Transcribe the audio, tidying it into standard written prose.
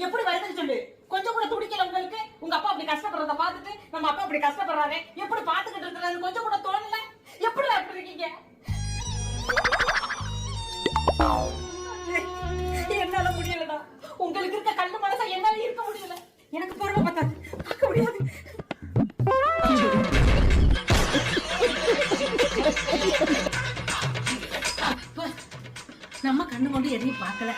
எப்படி வருதுன்னு சொல்லு. கொஞ்சம் கூட துடிக்கல உங்களுக்கு? உங்க அப்பா அப்படி கஷ்டப்படுறத பார்த்துட்டு நம்ம அப்பா அப்படி கஷ்டப்படுறாரு, எப்படி பாத்துக்கிட்டு இருக்கிறாரு கொஞ்சம் கூட தோணல? எப்படி அப்படி இருக்கீங்க? என்னால முடியலடா. உங்களுக்கு இருக்க கண்ணு மனசா என்னால இருக்க முடியல. எனக்கு பொறுமை பார்த்தாது, பார்க்க முடியாது. நம்ம கண்ணு கொண்டு எதையும் பார்க்கல.